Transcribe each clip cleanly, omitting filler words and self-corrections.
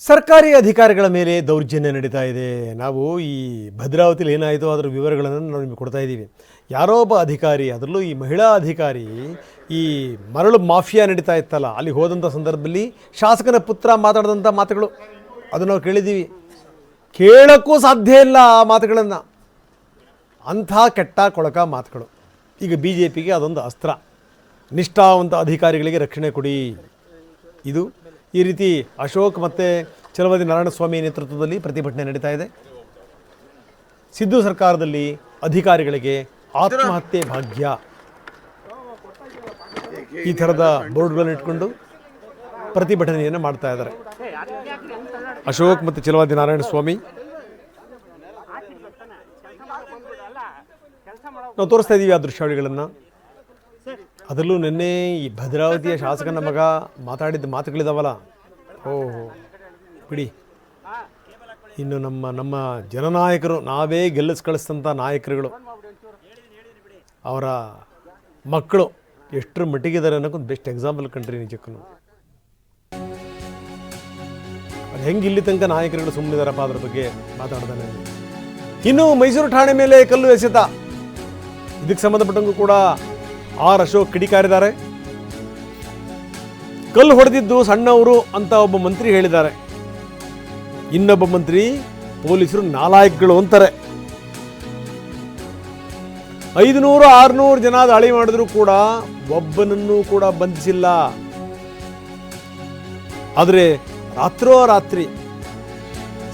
ಸರ್ಕಾರಿ ಅಧಿಕಾರಿಗಳ ಮೇಲೆ ದೌರ್ಜನ್ಯ ನಡೀತಾ ಇದೆ. ನಾವು ಈ ಭದ್ರಾವತಿಯಲ್ಲಿ ಏನಾಯಿತು ಅದರ ವಿವರಗಳನ್ನು ನಾವು ನಿಮಗೆ ಕೊಡ್ತಾ ಇದ್ದೀವಿ. ಯಾರೋ ಒಬ್ಬ ಅಧಿಕಾರಿ, ಅದರಲ್ಲೂ ಈ ಮಹಿಳಾ ಅಧಿಕಾರಿ, ಈ ಮರಳು ಮಾಫಿಯಾ ನಡೀತಾ ಇತ್ತಲ್ಲ, ಅಲ್ಲಿ ಹೋದಂಥ ಸಂದರ್ಭದಲ್ಲಿ ಶಾಸಕನ ಪುತ್ರ ಮಾತಾಡಿದಂಥ ಮಾತುಗಳು ಅದನ್ನು ನಾವು ಕೇಳಿದ್ದೀವಿ. ಕೇಳೋಕ್ಕೂ ಸಾಧ್ಯ ಇಲ್ಲ ಆ ಮಾತುಗಳನ್ನು. ಅಂಥ ಕೆಟ್ಟ ಕೊಳಕ ಮಾತುಗಳು. ಈಗ ಬಿ ಜೆ ಪಿಗೆ ಅದೊಂದು ಅಸ್ತ್ರ. ನಿಷ್ಠಾವಂತ ಅಧಿಕಾರಿಗಳಿಗೆ ರಕ್ಷಣೆ ಕೊಡಿ. ಇದು ಈ ರೀತಿ ಅಶೋಕ್ ಮತ್ತು ಛಲವಾದಿ ನಾರಾಯಣಸ್ವಾಮಿ ನೇತೃತ್ವದಲ್ಲಿ ಪ್ರತಿಭಟನೆ ನಡೀತಾ ಇದೆ. ಸಿದ್ದು ಸರ್ಕಾರದಲ್ಲಿ ಅಧಿಕಾರಿಗಳಿಗೆ ಆತ್ಮಹತ್ಯೆ ಭಾಗ್ಯ, ಈ ಥರದ ಬೋರ್ಡ್ಗಳನ್ನು ಇಟ್ಕೊಂಡು ಪ್ರತಿಭಟನೆಯನ್ನು ಮಾಡ್ತಾ ಇದ್ದಾರೆ ಅಶೋಕ್ ಮತ್ತು ಛಲವಾದಿ ನಾರಾಯಣಸ್ವಾಮಿ. ನಾವು ತೋರಿಸ್ತಾ ಇದ್ದೀವಿ ಆ ದೃಶ್ಯಾವಳಿಗಳನ್ನು. ಅದರಲ್ಲೂ ನಿನ್ನೆ ಈ ಭದ್ರಾವತಿಯ ಶಾಸಕನ ಮಗ ಮಾತಾಡಿದ ಮಾತುಗಳಿದಾವಲ್ಲ, ಓಹೋ ಬಿಡಿ. ಇನ್ನು ನಮ್ಮ ಜನನಾಯಕರು, ನಾವೇ ಕಳಿಸ್ತಂಥ ನಾಯಕರುಗಳು, ಅವರ ಮಕ್ಕಳು ಎಷ್ಟರ ಮಟ್ಟಿಗಿದ್ದಾರೆ ಅನ್ನೋಕ್ಕೊಂದು ಬೆಸ್ಟ್ ಎಕ್ಸಾಂಪಲ್ ಕಂಡ್ರಿ ನಿಜಕ್ಕೂ. ಅದು ಹೆಂಗೆ ಇಲ್ಲಿ ತನಕ ನಾಯಕರುಗಳು ಸುಮ್ಮನಿದಾರಪ್ಪ ಅದ್ರ ಬಗ್ಗೆ ಮಾತಾಡ್ತಾನೆ. ಇನ್ನು ಮೈಸೂರು ಠಾಣೆ ಮೇಲೆ ಕಲ್ಲು ಎಸೆತ, ಇದಕ್ಕೆ ಸಂಬಂಧಪಟ್ಟಂಗೂ ಕೂಡ ಆರ್ ಅಶೋಕ್ ಕಿಡಿಕಾರಿದ್ದಾರೆ. ಕಲ್ಲು ಹೊಡೆದಿದ್ದು ಸಣ್ಣವರು ಅಂತ ಒಬ್ಬ ಮಂತ್ರಿ ಹೇಳಿದ್ದಾರೆ. ಇನ್ನೊಬ್ಬ ಮಂತ್ರಿ ಪೊಲೀಸರು ನಾಲಾಯಕಗಳು ಅಂತಾರೆ. 500-600 ಜನ ದಾಳಿ ಮಾಡಿದ್ರು ಕೂಡ ಒಬ್ಬನನ್ನು ಕೂಡ ಬಂಧಿಸಿಲ್ಲ. ಆದರೆ ರಾತ್ರೋರಾತ್ರಿ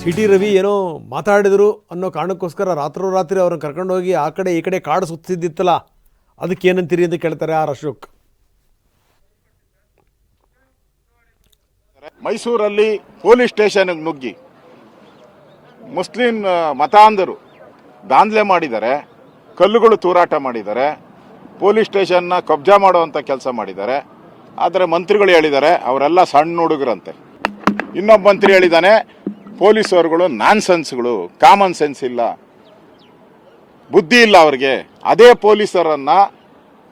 ಸಿಟಿ ರವಿ ಏನೋ ಮಾತಾಡಿದ್ರು ಅನ್ನೋ ಕಾರಣಕ್ಕೋಸ್ಕರ ರಾತ್ರೋರಾತ್ರಿ ಅವ್ರನ್ನ ಕರ್ಕೊಂಡೋಗಿ ಆ ಕಡೆ ಈ ಕಡೆ ಕಾಡು ಸುತ್ತಿದ್ದಿತ್ತಲ್ಲ, ಅದಕ್ಕೇನಂತೀರಿ ಅಂತ ಕೇಳ್ತಾರೆ ಆರ್ ಅಶೋಕ್. ಮೈಸೂರಲ್ಲಿ ಪೊಲೀಸ್ ಸ್ಟೇಷನ್ಗೆ ನುಗ್ಗಿ ಮುಸ್ಲಿಂ ಮತಾಂಧರು ದಾಂಧಲೆ ಮಾಡಿದ್ದಾರೆ, ಕಲ್ಲುಗಳು ತೂರಾಟ ಮಾಡಿದ್ದಾರೆ, ಪೊಲೀಸ್ ಸ್ಟೇಷನ್ನ ಕಬ್ಜಾ ಮಾಡುವಂಥ ಕೆಲಸ ಮಾಡಿದ್ದಾರೆ. ಆದರೆ ಮಂತ್ರಿಗಳು ಹೇಳಿದ್ದಾರೆ ಅವರೆಲ್ಲ ಸಣ್ಣ ಹುಡುಗರಂತೆ. ಇನ್ನೊಬ್ಬ ಮಂತ್ರಿ ಹೇಳಿದ್ದಾನೆ ಪೊಲೀಸರುಗಳು ನಾನ್ಸೆನ್ಸ್ಗಳು, ಕಾಮನ್ ಸೆನ್ಸ್ ಇಲ್ಲ, ಬುದ್ಧಿ ಇಲ್ಲ ಅವ್ರಿಗೆ. ಅದೇ ಪೊಲೀಸರನ್ನ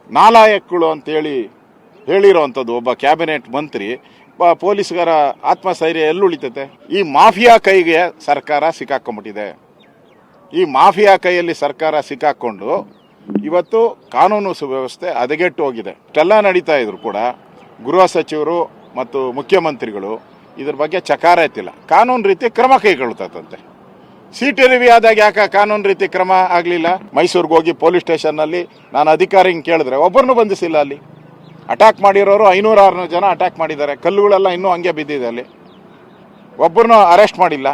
ನಾಲಾಯಕಗಳು ಅಂತೇಳಿ ಹೇಳಿರೋವಂಥದ್ದು ಒಬ್ಬ ಕ್ಯಾಬಿನೆಟ್ ಮಂತ್ರಿ. ಪೊಲೀಸ್ಗಾರ ಆತ್ಮಸ್ಥೈರ್ಯ ಎಲ್ಲಿ ಉಳಿತೈತೆ? ಈ ಮಾಫಿಯಾ ಕೈಗೆ ಸರ್ಕಾರ ಸಿಕ್ಕಾಕೊಂಡ್ಬಿಟ್ಟಿದೆ. ಈ ಮಾಫಿಯಾ ಕೈಯಲ್ಲಿ ಸರ್ಕಾರ ಸಿಕ್ಕಾಕೊಂಡು ಇವತ್ತು ಕಾನೂನು ಸುವ್ಯವಸ್ಥೆ ಹದಗೆಟ್ಟು ಹೋಗಿದೆ. ಇಷ್ಟೆಲ್ಲ ನಡೀತಾ ಇದ್ರು ಕೂಡ ಗೃಹ ಸಚಿವರು ಮತ್ತು ಮುಖ್ಯಮಂತ್ರಿಗಳು ಇದ್ರ ಬಗ್ಗೆ ಚಕಾರ ಎತ್ತಿಲ್ಲ. ಕಾನೂನು ರೀತಿ ಕ್ರಮ ಕೈಗೊಳ್ತಂತೆ. ಸಿಟಿ ರವಿ ಆದಾಗ ಯಾಕೆ ಕಾನೂನು ರೀತಿ ಕ್ರಮ ಆಗಲಿಲ್ಲ? ಮೈಸೂರಿಗೆ ಹೋಗಿ ಪೊಲೀಸ್ ಸ್ಟೇಷನ್ನಲ್ಲಿ ನಾನು ಅಧಿಕಾರಿ ಕೇಳಿದ್ರೆ ಒಬ್ಬರನ್ನು ಬಂಧಿಸಿಲ್ಲ. ಅಲ್ಲಿ ಅಟ್ಯಾಕ್ ಮಾಡಿರೋರು 500-600 ಜನ ಅಟ್ಯಾಕ್ ಮಾಡಿದ್ದಾರೆ. ಕಲ್ಲುಗಳೆಲ್ಲ ಇನ್ನೂ ಹಂಗೆ ಬಿದ್ದಿದೆ. ಅಲ್ಲಿ ಒಬ್ಬರನ್ನು ಅರೆಸ್ಟ್ ಮಾಡಿಲ್ಲ.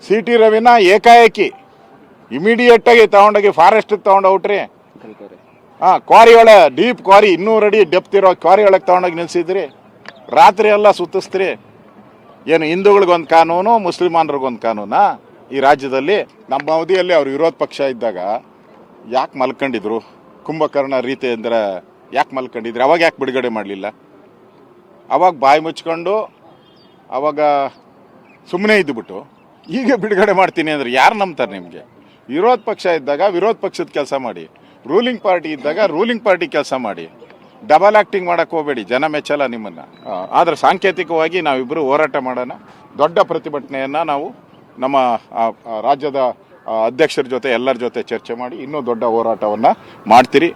ಸಿಟಿ ರವಿನ ಏಕಾಏಕಿ ಇಮಿಡಿಯೇಟಾಗಿ ತಗೊಂಡೋಗಿ ಫಾರೆಸ್ಟಿಗೆ ತಗೊಂಡೋಗ್ಬಿಟ್ರಿ. ಕ್ವಾರಿ ಒಳಗೆ, ಡೀಪ್ ಕ್ವಾರಿ, 200 ಅಡಿ ಡೆಪ್ತ್ ಇರೋ ಕ್ವಾರಿ ಒಳಗೆ ತಗೊಂಡೋಗಿ ನಿಲ್ಸಿದ್ರಿ. ರಾತ್ರಿ ಎಲ್ಲ ಸುತ್ತಿಸ್ತ್ರಿ. ಏನು ಹಿಂದೂಗಳಿಗೊಂದು ಕಾನೂನು, ಮುಸ್ಲಿಮಾನರಿಗೊಂದು ಕಾನೂನಾ ಈ ರಾಜ್ಯದಲ್ಲಿ? ನಮ್ಮ ಅವಧಿಯಲ್ಲಿ ಅವ್ರು ವಿರೋಧ ಪಕ್ಷ ಇದ್ದಾಗ ಯಾಕೆ ಮಲ್ಕೊಂಡಿದ್ರು? ಕುಂಭಕರ್ಣ ರೀತಿ ಅಂದರೆ ಯಾಕೆ ಮಲ್ಕೊಂಡಿದ್ರು? ಅವಾಗ ಯಾಕೆ ಬಿಡುಗಡೆ ಮಾಡಲಿಲ್ಲ? ಅವಾಗ ಬಾಯಿ ಮುಚ್ಕೊಂಡು ಅವಾಗ ಸುಮ್ಮನೆ ಇದ್ದುಬಿಟ್ಟು ಈಗ ಬಿಡುಗಡೆ ಮಾಡ್ತೀನಿ ಅಂದರೆ ಯಾರು ನಂಬ್ತಾರೆ ನಿಮಗೆ? ವಿರೋಧ ಪಕ್ಷ ಇದ್ದಾಗ ವಿರೋಧ ಪಕ್ಷದ ಕೆಲಸ ಮಾಡಿ, ರೂಲಿಂಗ್ ಪಾರ್ಟಿ ಇದ್ದಾಗ ರೂಲಿಂಗ್ ಪಾರ್ಟಿ ಕೆಲಸ ಮಾಡಿ. ಡಬಲ್ ಆ್ಯಕ್ಟಿಂಗ್ ಮಾಡೋಕ್ಕೆ ಹೋಗಬೇಡಿ, ಜನ ಮೆಚ್ಚಲ್ಲ ನಿಮ್ಮನ್ನು. ಆದರೆ ಸಾಂಕೇತಿಕವಾಗಿ ನಾವಿಬ್ಬರು ಹೋರಾಟ ಮಾಡೋಣ. ದೊಡ್ಡ ಪ್ರತಿಭಟನೆಯನ್ನು ನಾವು ನಮ್ಮ ರಾಜ್ಯದ ಅಧ್ಯಕ್ಷರ ಜೊತೆ ಎಲ್ಲರ ಜೊತೆ ಚರ್ಚೆ ಮಾಡಿ ಇನ್ನೂ ದೊಡ್ಡ ಹೋರಾಟವನ್ನು ಮಾಡ್ತೀರಿ.